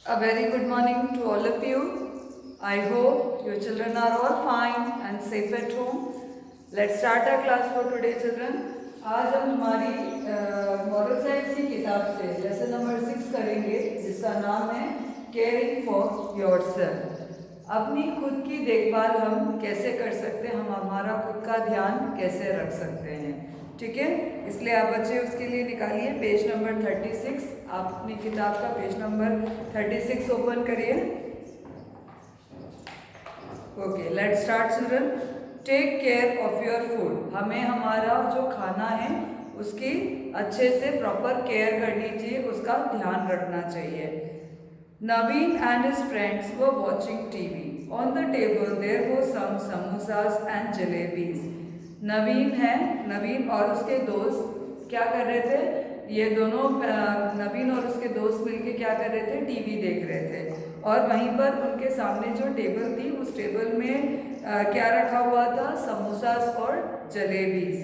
A very good morning to all of you. I hope your children are all fine and safe at home. Let's start our class for today, children. आज हम हमारी moral science की किताब से lesson number 6 करेंगे, जिसका नाम है केयरिंग फॉर योरसेल्फ। अपनी खुद की देखभाल हम कैसे कर सकते हैं, हम हमारा खुद का ध्यान कैसे रख सकते हैं, ठीक है। इसलिए आप बच्चे उसके लिए निकालिए पेज नंबर 36। आप अपनी किताब का पेज नंबर 36 ओपन करिए। Okay, let's start children. Take care of your food. हमें हमारा जो खाना है उसकी अच्छे से प्रॉपर केयर करनी चाहिए, उसका ध्यान रखना चाहिए। Naveen and his friends were watching TV. On the table there were some samosas and jalebis. नवीन और उसके दोस्त क्या कर रहे थे? ये दोनों नवीन और उसके दोस्त मिलके क्या कर रहे थे? टीवी देख रहे थे। और वहीं पर उनके सामने जो टेबल थी, उस टेबल में क्या रखा हुआ था? समोसास और jalebis.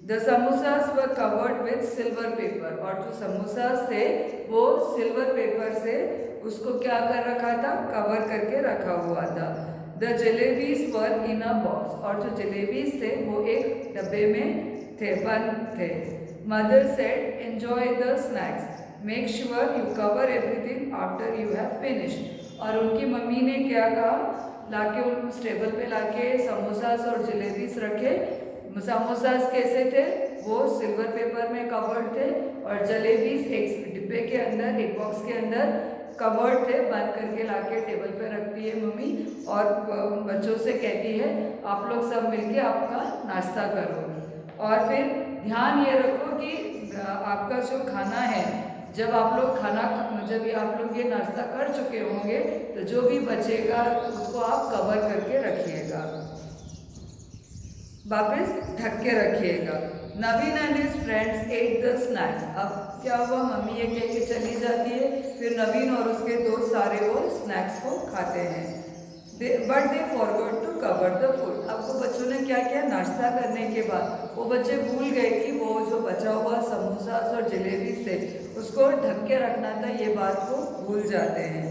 The samosas were covered with silver paper. और जो समोसास थे वो सिल्वर पेपर से उसको क्या कर रखा था? कवर करके रखा हुआ था। The jalebis were in a box. और जो जलेबीज थे वो एक डब्बे में थे, बंद थे। Mother said enjoy the snacks, make sure you cover everything after you have finished. और उनकी मम्मी ने क्या कहा? लाके उस टेबल पे लाके समोसास और जलेबीज रखे। समोसास कैसे थे? वो सिल्वर पेपर में कवर्ड थे, और जलेबीज एक डिब्बे के अंदर, एक बॉक्स के अंदर कवर्ड थे, बंद करके लाके टेबल पे रखती है मम्मी, और बच्चों से कहती है आप लोग सब मिलके आपका नाश्ता करो। और फिर ध्यान ये रखो कि आपका जो खाना है, जब आप लोग ये नाश्ता कर चुके होंगे तो जो भी बचेगा उसको आप कवर करके रखिएगा, वापस ढक के रखिएगा। Naveen and his friends at the snacks. अब क्या हुआ? मम्मी ये कह के चली जाती है, फिर नवीन और उसके दोस्त सारे वो स्नैक्स को खाते हैं। But they forgot to cover the food. अब वो बच्चों ने क्या किया? नाश्ता करने के बाद वो बच्चे भूल गए कि वो जो बचा हुआ समोसास और जलेबी थे उसको ढक के रखना था, ये बात वो भूल जाते हैं।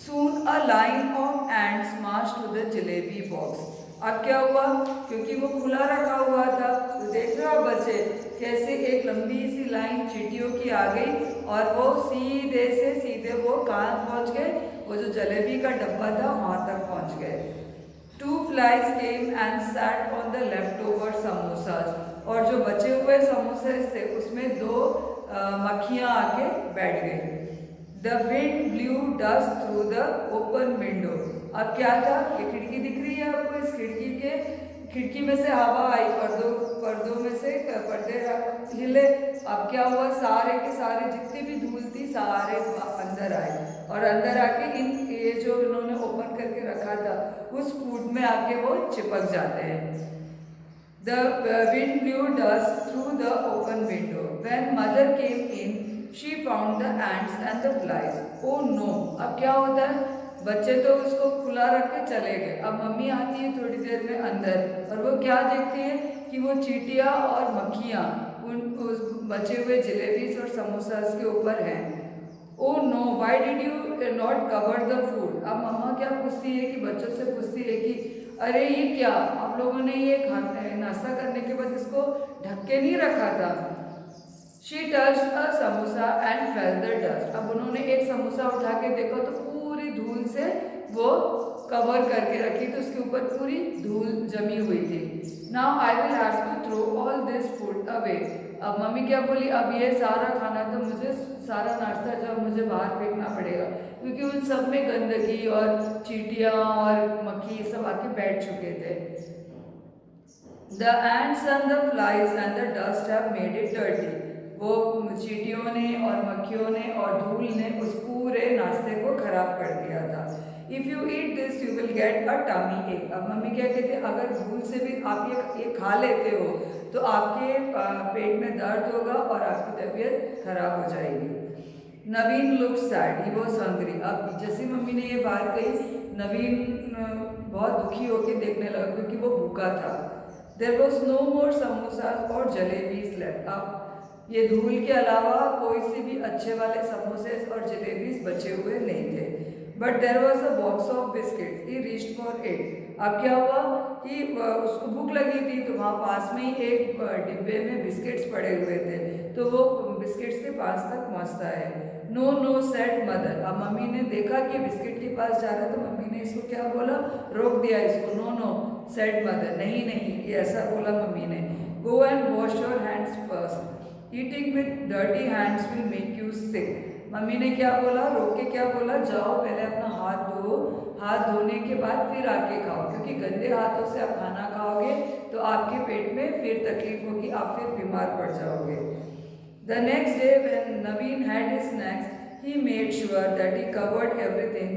Soon a line of ants marched to the jalebi box. अब क्या हुआ? क्योंकि वो खुला रखा हुआ था, तो देख रहे हो बच्चे कैसे एक लंबी सी लाइन चींटियों की आ गई, और वो सीधे से सीधे वो कहाँ पहुँच गए? वो जो जलेबी का डब्बा था वहाँ तक पहुँच गए। Two flies came and sat on the leftover samosas। और जो बचे हुए समोसे थे उसमें दो मक्खियाँ आके बैठ गई। The wind blew dust through the open window। अब क्या था? ये खिड़की दिख रही है आपको? इस खिड़की में से हवा आई, पर्दों में से पर्दे हिले। अब क्या हुआ? सारे के सारे जितनी भी धूल थी सारे अंदर आए, और अंदर आके ये जो इन्होंने ओपन करके रखा था उस फूड में आके वो चिपक जाते हैं। The wind blew dust through the open window. When mother came in, she found the ants and the flies. Oh no! अब क्या होता है? बच्चे तो उसको खुला रख के चले गए। अब मम्मी आती है थोड़ी देर में अंदर, और वो क्या देखती है कि वो चींटियाँ और मक्खियाँ उस बचे हुए जलेबीज और समोसास के ऊपर हैं। Oh no! Why did you not cover the food? अब मम्मा क्या पूछती है कि बच्चों से पूछती है कि अरे ये क्या, आप लोगों ने ये नाश्ता करने के बाद इसको ढक के नहीं रखा था। She touched a samosa and felt the dust। अब उन्होंने एक समोसा उठा के देखा तो पूरी धूल से वो कवर करके रखी थी, उसके ऊपर पूरी धूल जमी हुई थी। Now I will have to throw all this food away। अब मम्मी क्या बोली? अब ये सारा खाना तो मुझे, सारा नाश्ता जो मुझे बाहर फेंकना पड़ेगा, क्योंकि उन सब में गंदगी और चींटियाँ और मक्खी सब आके बैठ चुके थे। The ants and the flies and the dust have made it dirty। वो चींटियों ने और मक्खियों ने और धूल ने उस पूरे नाश्ते को खराब कर दिया था। If you eat this, you will get a tummy ache। अब मम्मी क्या कहते हैं? अगर भूल से भी आप ये खा लेते हो तो आपके पेट में दर्द होगा और आपकी तबीयत खराब हो जाएगी। Naveen look sad, he was hungry. अब जैसे मम्मी ने ये बात कही, नवीन बहुत दुखी होकर देखने लगा क्योंकि वो भूखा था। There was no more samosas or jalebis left। अब ये धूल के अलावा कोई से भी अच्छे वाले समोसे और जलेबीज बचे हुए नहीं थे। But there was a box of biscuit, he reached for it. अब क्या हुआ कि उसको भूख लगी थी, तो वहाँ पास में ही एक डिब्बे में बिस्किट्स पड़े हुए थे, तो वो बिस्किट्स के पास तक पहुँचता है। No no said mother. अब मम्मी ने देखा कि बिस्किट के पास जा रहा है, तो मम्मी ने इसको क्या बोला, रोक दिया इसको। नो नो सेड मदर, नहीं नहीं, ये ऐसा बोला मम्मी ने। Go and wash your hands first, eating with dirty hands will make you sick. Mummy ने क्या बोला, रोक के क्या बोला, जाओ पहले अपना हाथ धो, हाथ धोने के बाद फिर आके खाओ, क्योंकि गंदे हाथों से आप खाना खाओगे तो आपके पेट में फिर तकलीफ होगी, आप फिर बीमार पड़ जाओगे। The next day when Naveen had his snacks, he made sure that he covered everything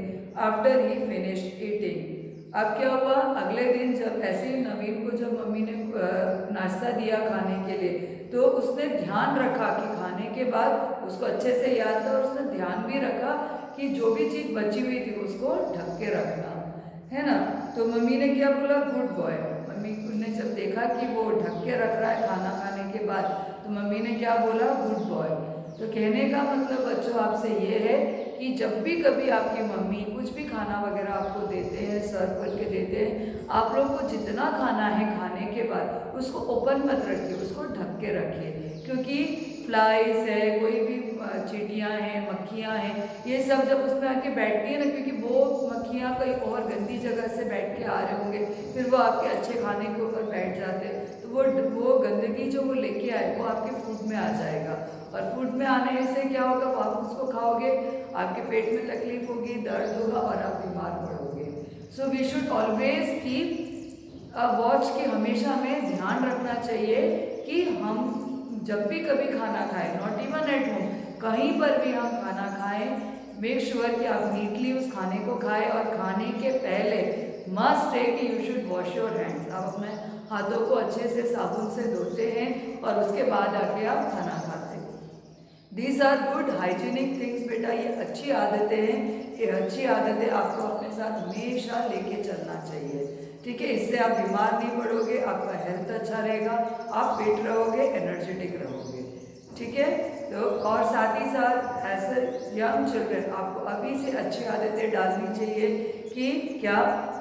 after he finished eating. अब क्या हुआ, अगले दिन जब ऐसे ही नवीन को जब मम्मी ने नाश्ता दिया खाने के लिए, तो उसने ध्यान रखा कि खाने के बाद उसको अच्छे से याद था, और उसने ध्यान भी रखा कि जो भी चीज़ बची हुई थी उसको ढक के रखना है ना। तो मम्मी ने क्या बोला, गुड बॉय। मम्मी ने जब देखा कि वो ढक के रख रहा है खाना खाने के बाद, तो मम्मी ने क्या बोला, गुड बॉय। तो कहने का मतलब बच्चों आपसे ये है कि जब भी कभी आपकी मम्मी कुछ भी खाना वगैरह आपको देते हैं, सर्व करके देते हैं, आप लोग को जितना खाना है खाने के बाद उसको ओपन मत रखिए, उसको ढक के रखिए, क्योंकि फ्लाइज है, कोई भी चींटियाँ हैं, मक्खियाँ हैं, ये सब जब उसमें आके बैठती है ना, क्योंकि वो मक्खियाँ कहीं और गंदी जगह से बैठ के आ रहे होंगे, फिर वो आपके अच्छे खाने के ऊपर बैठ जाते हैं, तो वो गंदगी जो वो लेके आए वो आपके फूड में आ जाएगा, और फूड में आने से क्या होगा, वो आप उसको खाओगे, आपके पेट में तकलीफ होगी, दर्द होगा और आप बीमार पड़ोगे। So we should always keep watch, की हमेशा हमें ध्यान रखना चाहिए कि हम जब भी कभी खाना खाएं, नॉट इवन एट होम, कहीं पर भी हम खाना खाएं, मेक श्योर कि आप नीटली उस खाने को खाएं, और खाने के पहले मस्ट है कि you should wash your hands. आप अपने हाथों को अच्छे से साबुन से धोते हैं और उसके बाद आके आप खाना खाते हैं। These are good hygienic things बेटा, ये अच्छी आदतें हैं, ये अच्छी आदतें आपको अपने साथ हमेशा लेके चलना चाहिए, ठीक है। इससे आप बीमार नहीं पड़ोगे, आपका हेल्थ अच्छा रहेगा, आप फिट रहोगे, एनर्जेटिक रहोगे, ठीक है। तो और साथ ही साथ एज ए यंग चिल्ड्रन आपको अभी से अच्छी आदतें डालनी चाहिए कि क्या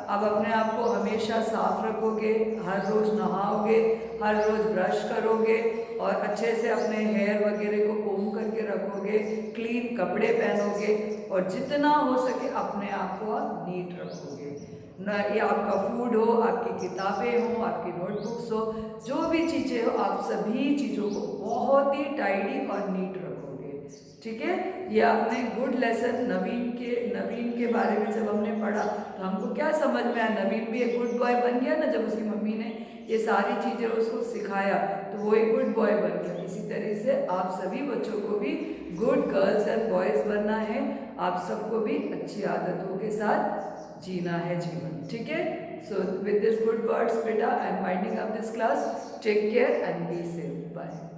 आप अपने आप को हमेशा साफ रखोगे, हर रोज़ नहाओगे, हर रोज़ ब्रश करोगे, और अच्छे से अपने हेयर वगैरह को कोम करके रखोगे, क्लीन कपड़े पहनोगे, और जितना हो सके अपने आप को आप नीट रखोगे ना। ये आपका फूड हो, आपकी किताबें हो, आपकी नोटबुक्स हो, जो भी चीज़ें हो, आप सभी चीज़ों को बहुत ही टाइडी और नीट रखोगे, ठीक है। ये आपने गुड लेसन नवीन के बारे में जब हमने पढ़ा तो हमको क्या समझ में आया, नवीन भी एक गुड बॉय बन गया ना, जब उसकी मम्मी ने ये सारी चीज़ें उसको सिखाया तो वो एक गुड बॉय बन गया। इसी तरह से आप सभी बच्चों को भी गुड गर्ल्स एंड बॉयज़ बनना है, आप सबको भी अच्छी आदतों के साथ जीना है जीवन, ठीक है। So with this good words बेटा, I am winding up this class, take care and be safe, bye.